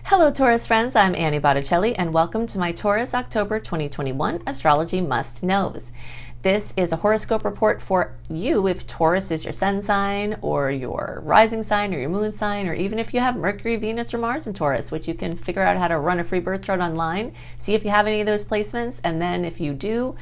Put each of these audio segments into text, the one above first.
Hello Taurus friends, I'm Annie Botticelli and welcome to my Taurus October 2021 Astrology Must Knows. This is a horoscope report for you if Taurus is your sun sign or your rising sign or your moon sign, or even if you have Mercury, Venus, or Mars in Taurus, which you can figure out how to run a free birth chart online, see if you have any of those placements, and then if you do,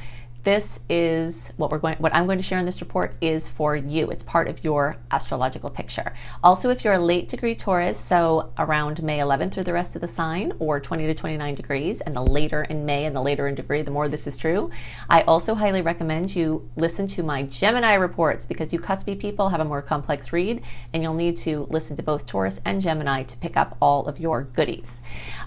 this is what I'm going to share in this report is for you. It's part of your astrological picture. Also, if you're a late degree Taurus, so around May 11th through the rest of the sign, or 20 to 29 degrees, and the later in May and the later in degree, the more this is true, I also highly recommend you listen to my Gemini reports, because you cuspy people have a more complex read, and you'll need to listen to both Taurus and Gemini to pick up all of your goodies.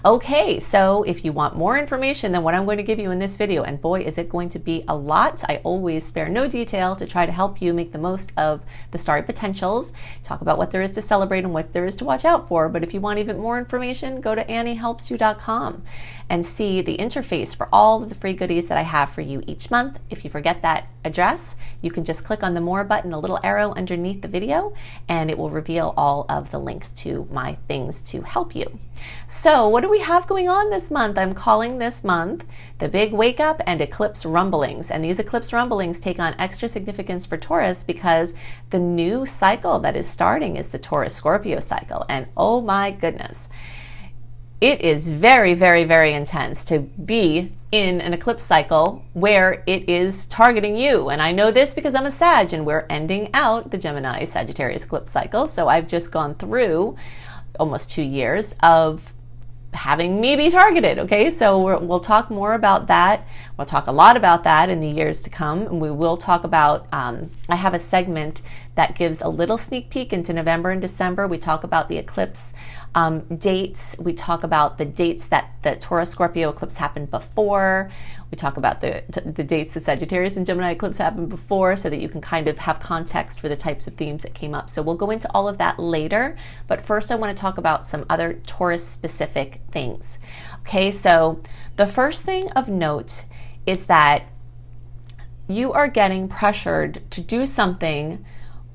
Okay, so if you want more information than what I'm going to give you in this video, and boy, is it going to be a lot. I always spare no detail to try to help you make the most of the starry potentials, talk about what there is to celebrate and what there is to watch out for. But if you want even more information, go to anniehelpsyou.com and see the interface for all of the free goodies that I have for you each month. If you forget that address, you can just click on the More button, the little arrow underneath the video, and it will reveal all of the links to my things to help you. So what do we have going on this month? I'm calling this month the Big Wake Up and Eclipse Rumblings. And these eclipse rumblings take on extra significance for Taurus because the new cycle that is starting is the Taurus-Scorpio cycle. And oh my goodness, it is very, very, very intense to be in an eclipse cycle where it is targeting you. And I know this because I'm a Sag and we're ending out the Gemini Sagittarius eclipse cycle. So I've just gone through almost 2 years of having me be targeted. Okay, so we'll talk more about that. We'll talk a lot about that in the years to come. And we will talk about, I have a segment that gives a little sneak peek into November and December. We talk about the eclipse dates. We talk about the dates that the Taurus-Scorpio eclipse happened before. We talk about the dates the Sagittarius and Gemini eclipse happened before, so that you can kind of have context for the types of themes that came up. So we'll go into all of that later. But first I want to talk about some other Taurus-specific things. Okay, so the first thing of note is that you are getting pressured to do something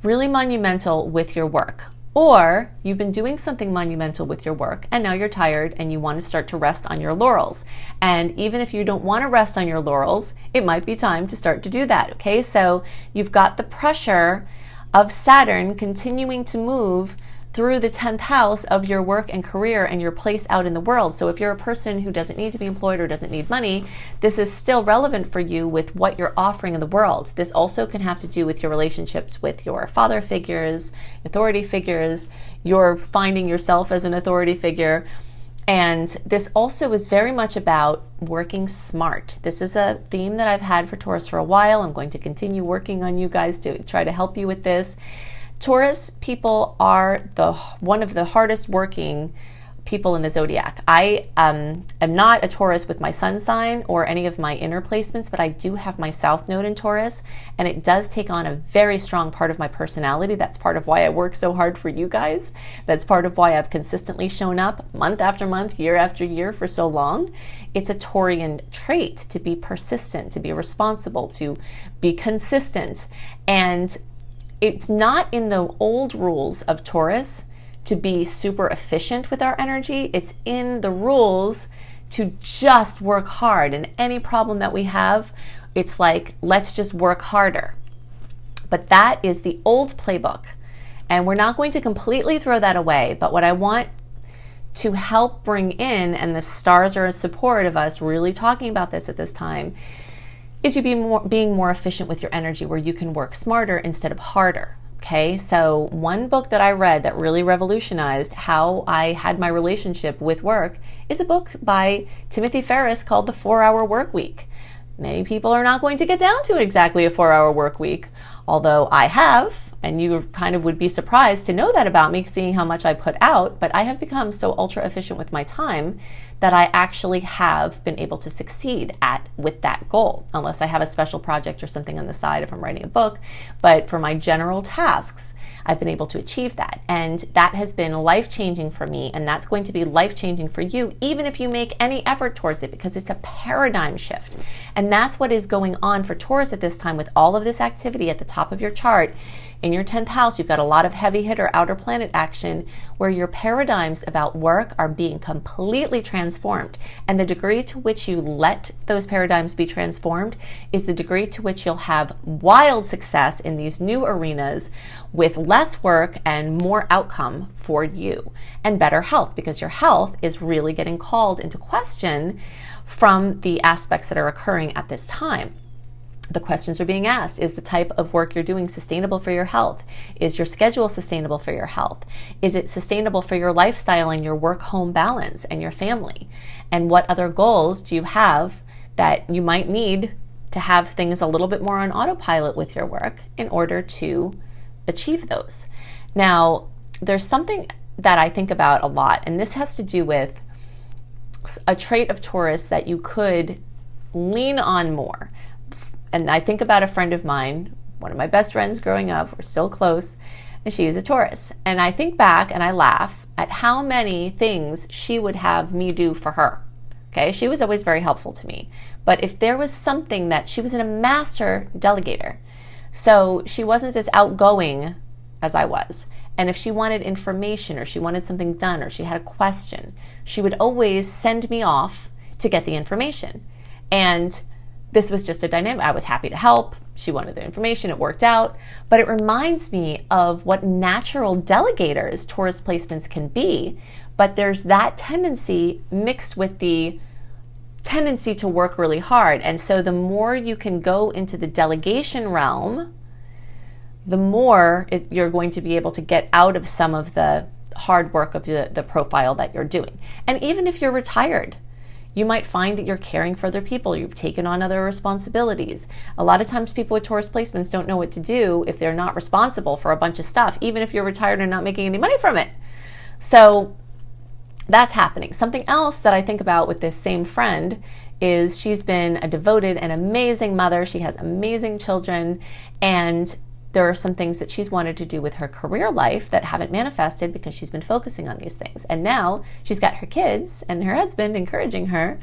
really monumental with your work. Or you've been doing something monumental with your work and now you're tired and you want to start to rest on your laurels. And even if you don't want to rest on your laurels, it might be time to start to do that. Okay, so you've got the pressure of Saturn continuing to move through the 10th house of your work and career and your place out in the world. So if you're a person who doesn't need to be employed or doesn't need money, this is still relevant for you with what you're offering in the world. This also can have to do with your relationships with your father figures, authority figures. You're finding yourself as an authority figure. And this also is very much about working smart. This is a theme that I've had for Taurus for a while. I'm going to continue working on you guys to try to help you with this. Taurus people are one of the hardest working people in the zodiac. I am not a Taurus with my sun sign or any of my inner placements, but I do have my South Node in Taurus, and it does take on a very strong part of my personality. That's part of why I work so hard for you guys. That's part of why I've consistently shown up month after month, year after year for so long. It's a Taurian trait to be persistent, to be responsible, to be consistent. And it's not in the old rules of Taurus to be super efficient with our energy. It's in the rules to just work hard. And any problem that we have, it's like, let's just work harder. But that is the old playbook. And we're not going to completely throw that away. But what I want to help bring in, and the stars are in support of us really talking about this at this time, is you being more efficient with your energy, where you can work smarter instead of harder. Okay, so one book that I read that really revolutionized how I had my relationship with work is a book by Timothy Ferriss called The 4-Hour Work Week. Many people are not going to get down to exactly a 4-hour work week, although I have, and you kind of would be surprised to know that about me, seeing how much I put out, but I have become so ultra efficient with my time that I actually have been able to succeed at with that goal, unless I have a special project or something on the side if I'm writing a book. But for my general tasks, I've been able to achieve that. And that has been life-changing for me, and that's going to be life-changing for you, even if you make any effort towards it, because it's a paradigm shift. And that's what is going on for Taurus at this time with all of this activity at the top of your chart. In your 10th house, you've got a lot of heavy hitter outer planet action where your paradigms about work are being completely transformed. And the degree to which you let those paradigms be transformed is the degree to which you'll have wild success in these new arenas with less work and more outcome for you and better health, because your health is really getting called into question from the aspects that are occurring at this time. The questions are being asked. Is the type of work you're doing sustainable for your health? Is your schedule sustainable for your health? Is it sustainable for your lifestyle and your work-home balance and your family? And what other goals do you have that you might need to have things a little bit more on autopilot with your work in order to achieve those? Now, there's something that I think about a lot, and this has to do with a trait of Taurus that you could lean on more. And I think about a friend of mine, one of my best friends growing up, we're still close, and she is a Taurus. And I think back and I laugh at how many things she would have me do for her. Okay, she was always very helpful to me. But if there was something that she was a master delegator, so she wasn't as outgoing as I was. And if she wanted information or she wanted something done or she had a question, she would always send me off to get the information. And this was just a dynamic. I was happy to help. She wanted the information. It worked out. But it reminds me of what natural delegators Taurus placements can be. But there's that tendency mixed with the tendency to work really hard. And so the more you can go into the delegation realm, the more you're going to be able to get out of some of the hard work of the profile that you're doing. And even if you're retired, you might find that you're caring for other people. You've taken on other responsibilities. A lot of times people with Taurus placements don't know what to do if they're not responsible for a bunch of stuff, even if you're retired and not making any money from it. So that's happening. Something else that I think about with this same friend is she's been a devoted and amazing mother. She has amazing children, and there are some things that she's wanted to do with her career life that haven't manifested because she's been focusing on these things. And now she's got her kids and her husband encouraging her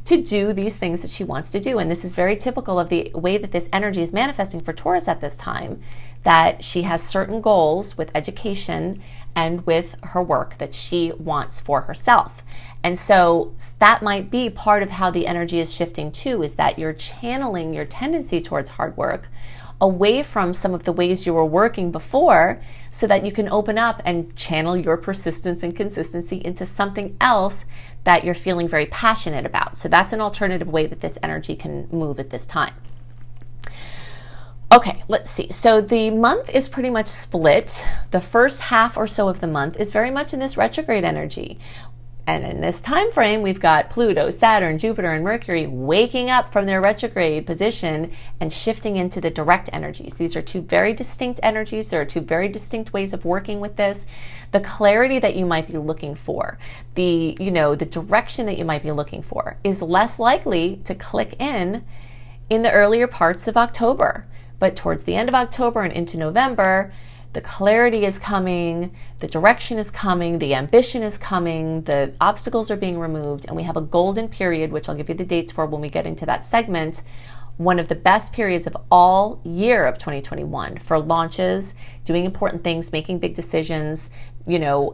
to do these things that she wants to do. And this is very typical of the way that this energy is manifesting for Taurus at this time, that she has certain goals with education and with her work that she wants for herself. And so that might be part of how the energy is shifting too, is that you're channeling your tendency towards hard work away from some of the ways you were working before, so that you can open up and channel your persistence and consistency into something else that you're feeling very passionate about. So that's an alternative way that this energy can move at this time. Okay, let's see. So the month is pretty much split. The first half or so of the month is very much in this retrograde energy. And in this time frame, we've got Pluto, Saturn, Jupiter, and Mercury waking up from their retrograde position and shifting into the direct energies. These are two very distinct energies. There are two very distinct ways of working with this. The clarity that you might be looking for, the direction that you might be looking for is less likely to click in the earlier parts of October. But towards the end of October and into November, the clarity is coming, the direction is coming, the ambition is coming, the obstacles are being removed, and we have a golden period, which I'll give you the dates for when we get into that segment, one of the best periods of all year of 2021 for launches, doing important things, making big decisions,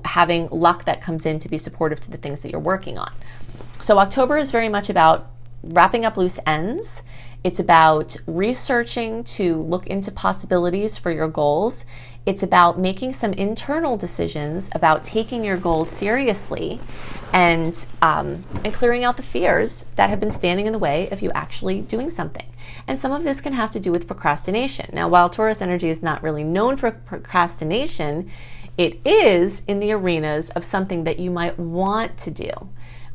having luck that comes in to be supportive to the things that you're working on. So October is very much about wrapping up loose ends. It's about researching to look into possibilities for your goals. It's about making some internal decisions about taking your goals seriously and clearing out the fears that have been standing in the way of you actually doing something. And some of this can have to do with procrastination. Now, while Taurus energy is not really known for procrastination, it is in the arenas of something that you might want to do,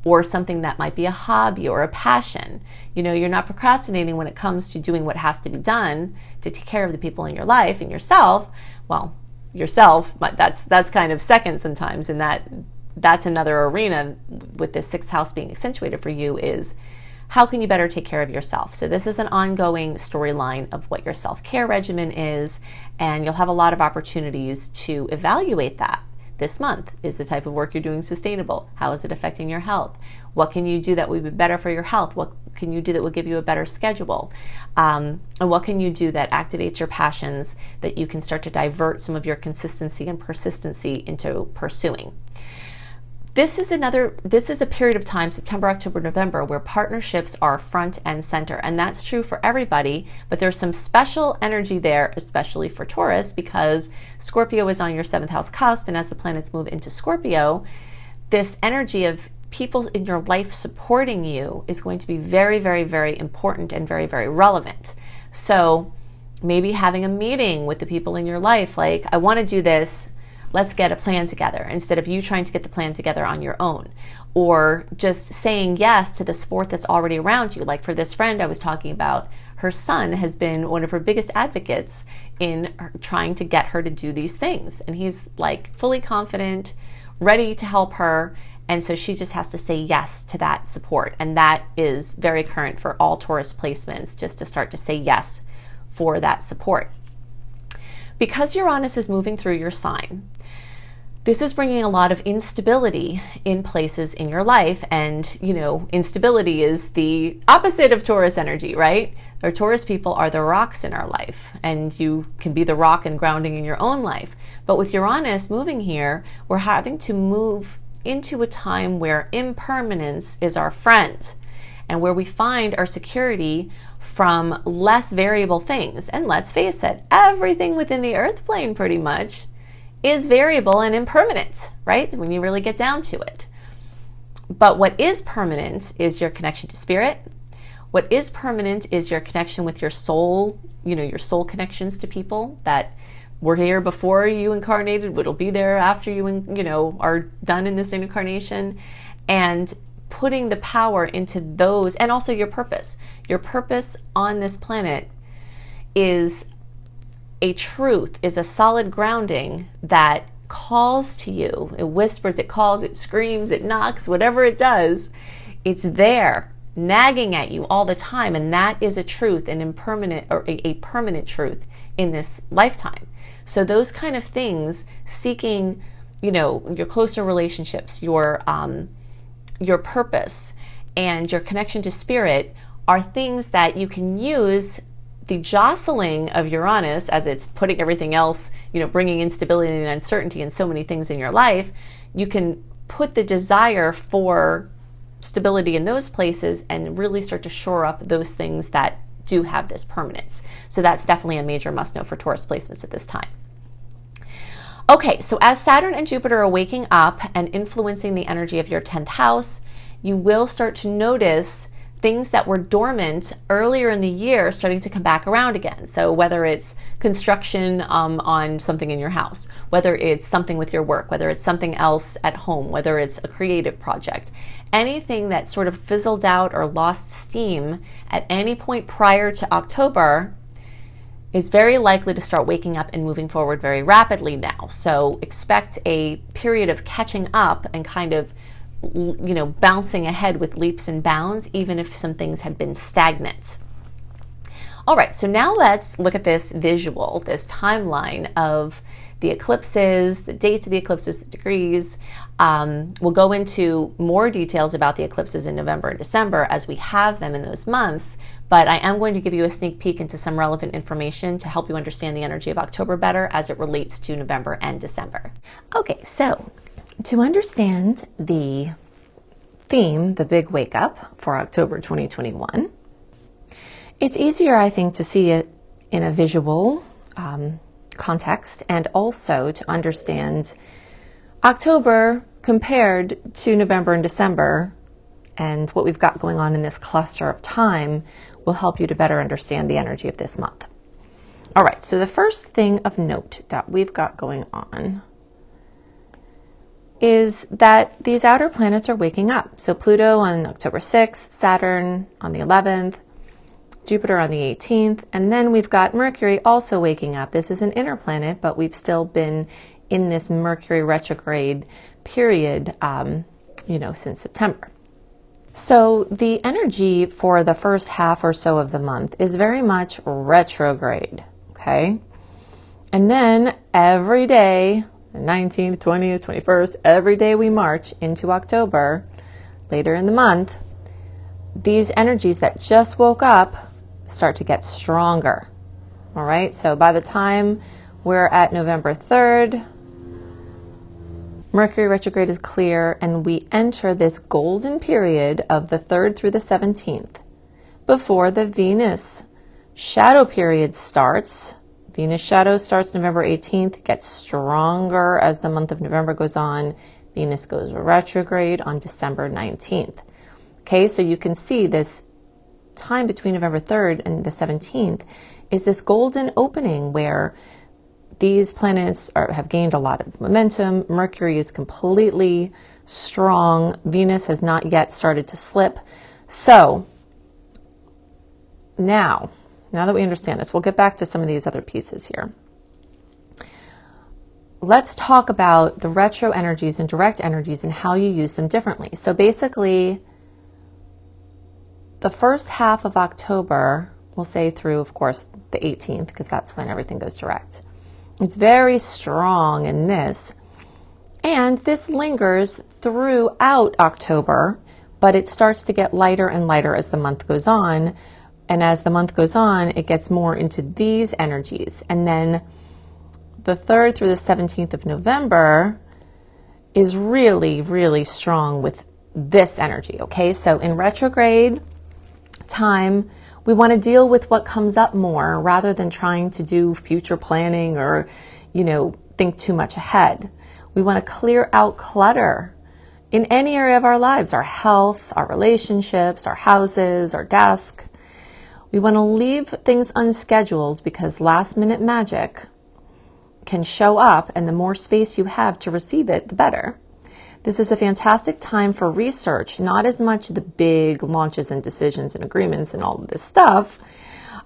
or something that might be a hobby or a passion. You're not procrastinating when it comes to doing what has to be done to take care of the people in your life and yourself. Well, yourself, but that's kind of second sometimes in that that's another arena with this sixth house being accentuated for you, is how can you better take care of yourself? So this is an ongoing storyline of what your self-care regimen is, and you'll have a lot of opportunities to evaluate that this month. Is the type of work you're doing sustainable? How is it affecting your health? What can you do that would be better for your health? What can you do that will give you a better schedule? And what can you do that activates your passions, that you can start to divert some of your consistency and persistency into pursuing? This is a period of time, September, October, November, where partnerships are front and center. And that's true for everybody, but there's some special energy there, especially for Taurus, because Scorpio is on your 7th house cusp. And as the planets move into Scorpio, this energy of people in your life supporting you is going to be very, very, very important and very, very relevant. So maybe having a meeting with the people in your life, like, I want to do this, let's get a plan together, instead of you trying to get the plan together on your own. Or just saying yes to the support that's already around you. Like for this friend I was talking about, her son has been one of her biggest advocates in trying to get her to do these things. And he's like fully confident, ready to help her. And so she just has to say yes to that support. And that is very current for all Taurus placements, just to start to say yes for that support. Because Uranus is moving through your sign, this is bringing a lot of instability in places in your life. And, you know, instability is the opposite of Taurus energy, right? Or Taurus people are the rocks in our life, and you can be the rock and grounding in your own life. But with Uranus moving here, we're having to move into a time where impermanence is our friend, and where we find our security from less variable things. And let's face it, everything within the earth plane pretty much is variable and impermanent, right? When you really get down to it. But what is permanent is your connection to spirit. What is permanent is your connection with your soul, you know, your soul connections to people that were here before you incarnated, what'll be there after you, are done in this incarnation. And putting the power into those, and also your purpose. Your purpose on this planet is a truth, is a solid grounding that calls to you. It whispers, it calls, it screams, it knocks, whatever it does, it's there, nagging at you all the time. And that is a truth, an impermanent or a permanent truth in this lifetime. So those kind of things, seeking, your closer relationships, your purpose, and your connection to spirit are things that you can use. The jostling of Uranus, as it's putting everything else, bringing instability and uncertainty in so many things in your life, you can put the desire for stability in those places and really start to shore up those things that do have this permanence. So that's definitely a major must know for Taurus placements at this time. Okay, so as Saturn and Jupiter are waking up and influencing the energy of your 10th house, you will start to notice things that were dormant earlier in the year starting to come back around again. So whether it's construction on something in your house, whether it's something with your work, whether it's something else at home, whether it's a creative project, anything that sort of fizzled out or lost steam at any point prior to October is very likely to start waking up and moving forward very rapidly now. So expect a period of catching up and kind of bouncing ahead with leaps and bounds, even if some things had been stagnant. All right, so now let's look at this visual, this timeline of the eclipses, the dates of the eclipses, the degrees. We'll go into more details about the eclipses in November and December as we have them in those months, but I am going to give you a sneak peek into some relevant information to help you understand the energy of October better as it relates to November and December. Okay, so to understand the theme, the big wake up for October 2021, it's easier, I think, to see it in a visual context, and also to understand October compared to November and December, and what we've got going on in this cluster of time will help you to better understand the energy of this month. All right, so the first thing of note that we've got going on is that these outer planets are waking up. So Pluto on October 6th, Saturn on the 11th, Jupiter on the 18th, and then we've got Mercury also waking up. This is an inner planet, but we've still been in this Mercury retrograde period, since September. So the energy for the first half or so of the month is very much retrograde, okay? And then every day, the 19th, 20th, 21st, every day we march into October, later in the month, these energies that just woke up start to get stronger, all right? So by the time we're at November 3rd, Mercury retrograde is clear, and we enter this golden period of the 3rd through the 17th before the Venus shadow period starts. Venus shadow starts November 18th, gets stronger as the month of November goes on. Venus goes retrograde on December 19th. Okay, so you can see this time between November 3rd and the 17th is this golden opening where these planets have gained a lot of momentum. Mercury is completely strong. Venus has not yet started to slip. So now that we understand this, we'll get back to some of these other pieces here. Let's talk about the retro energies and direct energies and how you use them differently. So basically, the first half of October, we'll say through, of course, the 18th, because that's when everything goes direct. It's very strong in this, and this lingers throughout October, but it starts to get lighter and lighter as the month goes on. And as the month goes on, it gets more into these energies. And then the 3rd through the 17th of November is really, really strong with this energy, okay? So in retrograde time, we want to deal with what comes up more rather than trying to do future planning or, think too much ahead. We want to clear out clutter in any area of our lives, our health, our relationships, our houses, our desk. We want to leave things unscheduled because last minute magic can show up, and the more space you have to receive it, the better. This is a fantastic time for research, not as much the big launches and decisions and agreements and all of this stuff,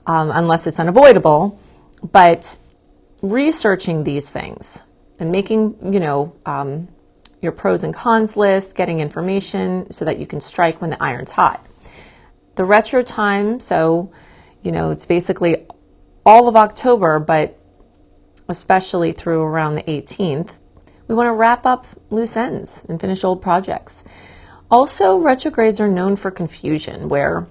unless it's unavoidable, but researching these things and making, your pros and cons list, getting information so that you can strike when the iron's hot. The retro time, so, it's basically all of October, but especially through around the 18th, we want to wrap up loose ends and finish old projects. Also, retrogrades are known for confusion, where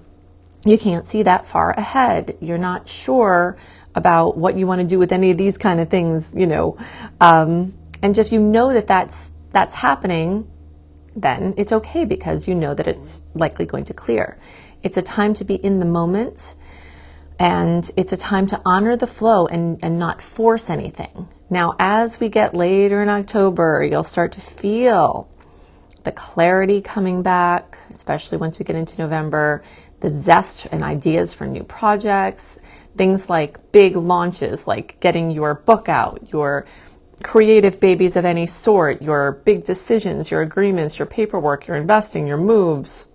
you can't see that far ahead. You're not sure about what you want to do with any of these kind of things, and if you know that that's happening, then it's okay because you know that it's likely going to clear. It's a time to be in the moment, and it's a time to honor the flow and not force anything. Now, as we get later in October, you'll start to feel the clarity coming back, especially once we get into November, the zest and ideas for new projects, things like big launches, like getting your book out, your creative babies of any sort, your big decisions, your agreements, your paperwork, your investing, your moves,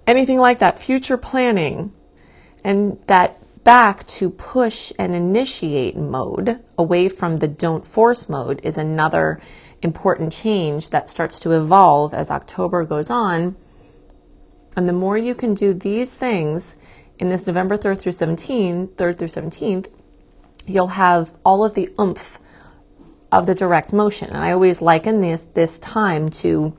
anything like that, future planning, and that back to push and initiate mode away from the don't force mode is another important change that starts to evolve as October goes on. And the more you can do these things in this November 3rd through 17th, you'll have all of the oomph of the direct motion. And I always liken this time to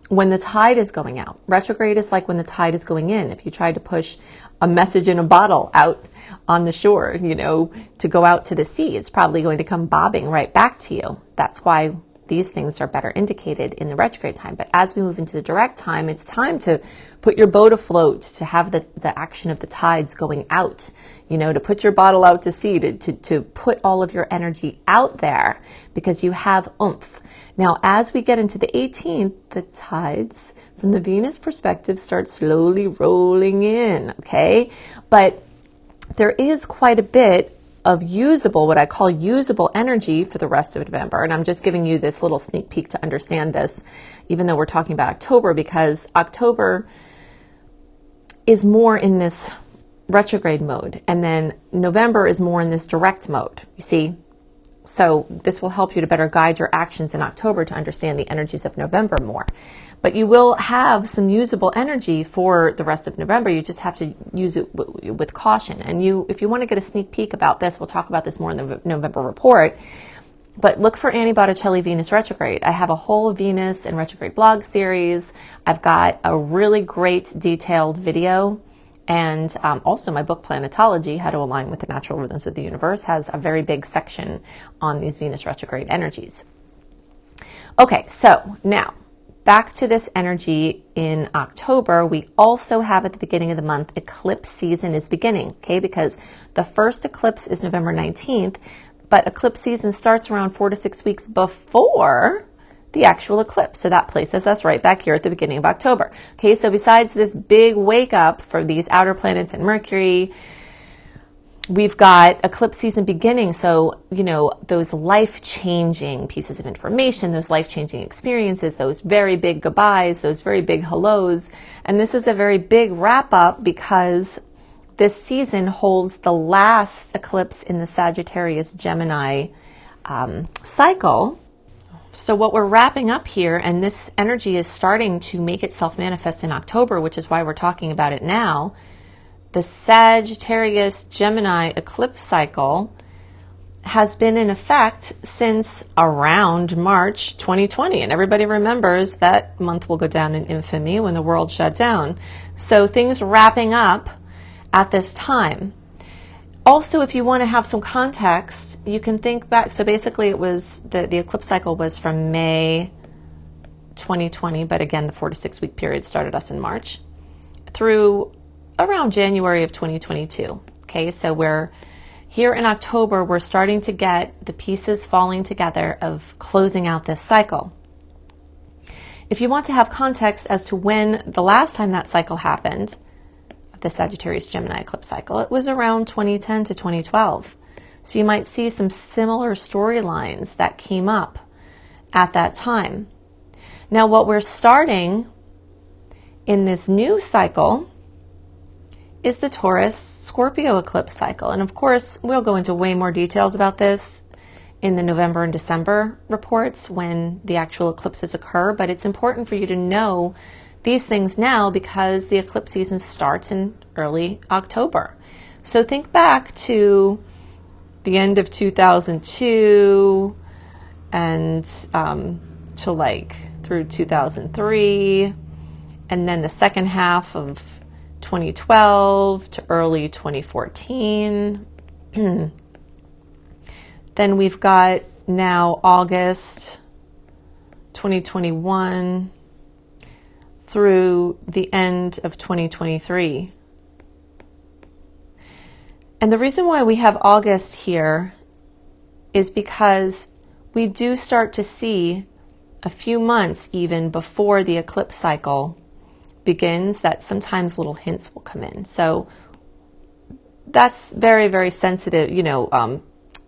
when the tide is going out. Retrograde is like when the tide is going in. If you try to push a message in a bottle out on the shore, to go out to the sea, it's probably going to come bobbing right back to you. That's why these things are better indicated in the retrograde time. But as we move into the direct time, it's time to put your boat afloat, to have the action of the tides going out, to put your bottle out to sea, to put all of your energy out there because you have oomph. Now, as we get into the 18th, the tides from the Venus perspective start slowly rolling in, okay? But there is quite a bit of what I call usable energy for the rest of November. And I'm just giving you this little sneak peek to understand this, even though we're talking about October, because October is more in this retrograde mode. And then November is more in this direct mode, you see? So this will help you to better guide your actions in October to understand the energies of November more. But you will have some usable energy for the rest of November. You just have to use it with caution. And if you want to get a sneak peek about this, we'll talk about this more in the November report. But look for Annie Botticelli Venus Retrograde. I have a whole Venus and Retrograde blog series. I've got a really great detailed video. And also my book, Planetology, How to Align with the Natural Rhythms of the Universe, has a very big section on these Venus retrograde energies. Okay, so now back to this energy in October. We also have at the beginning of the month, eclipse season is beginning, okay? Because the first eclipse is November 19th, but eclipse season starts around 4 to 6 weeks before the actual eclipse. So that places us right back here at the beginning of October. Okay, so besides this big wake up for these outer planets and Mercury, we've got eclipse season beginning. So, those life-changing pieces of information, those life-changing experiences, those very big goodbyes, those very big hellos. And this is a very big wrap up because this season holds the last eclipse in the Sagittarius Gemini cycle. So what we're wrapping up here, and this energy is starting to make itself manifest in October, which is why we're talking about it now. The Sagittarius Gemini eclipse cycle has been in effect since around March 2020. And everybody remembers that month will go down in infamy when the world shut down. So things wrapping up at this time. Also, if you want to have some context, you can think back. So basically it was, the eclipse cycle was from May 2020, but again, the 4 to 6 week period started us in March, through around January of 2022. Okay, so we're here in October, we're starting to get the pieces falling together of closing out this cycle. If you want to have context as to when the last time that cycle happened, the Sagittarius Gemini eclipse cycle, it was around 2010 to 2012. So you might see some similar storylines that came up at that time. Now what we're starting in this new cycle is the Taurus Scorpio eclipse cycle. And of course, we'll go into way more details about this in the November and December reports when the actual eclipses occur, but it's important for you to know these things now because the eclipse season starts in early October. So think back to the end of 2002 and to through 2003, and then the second half of 2012 to early 2014. Then we've got now August 2021 through the end of 2023. And the reason why we have August here is because we do start to see a few months even before the eclipse cycle begins that sometimes little hints will come in. So that's very, very sensitive,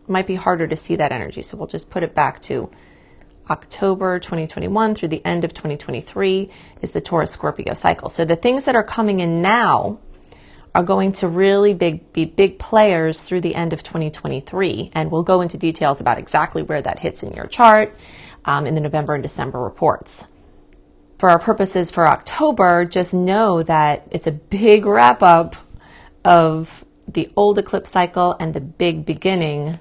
might be harder to see that energy. So we'll just put it back to October 2021 through the end of 2023 is the Taurus Scorpio cycle. So the things that are coming in now are going to really be big players through the end of 2023. And we'll go into details about exactly where that hits in your chart in the November and December reports. For our purposes for October, just know that it's a big wrap up of the old eclipse cycle and the big beginning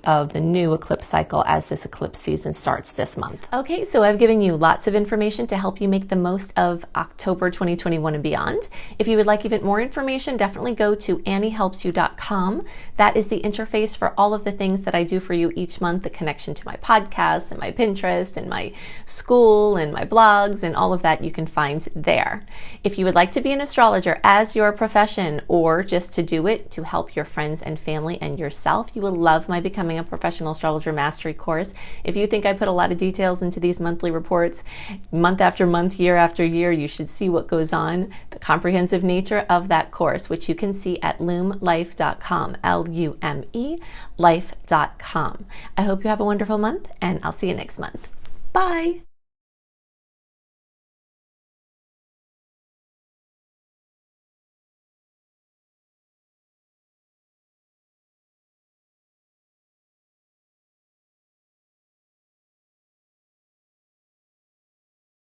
of the new eclipse cycle as this eclipse season starts this month. Okay, so I've given you lots of information to help you make the most of October 2021 and beyond. If you would like even more information, definitely go to anniehelpsyou.com. That is the interface for all of the things that I do for you each month, the connection to my podcasts and my Pinterest and my school and my blogs and all of that you can find there. If you would like to be an astrologer as your profession or just to do it to help your friends and family and yourself, you will love my Becoming a Professional Astrologer Mastery course. If you think I put a lot of details into these monthly reports, month after month, year after year, you should see what goes on, the comprehensive nature of that course, which you can see at lumelife.com, L-U-M-E, life.com. I hope you have a wonderful month, and I'll see you next month. Bye.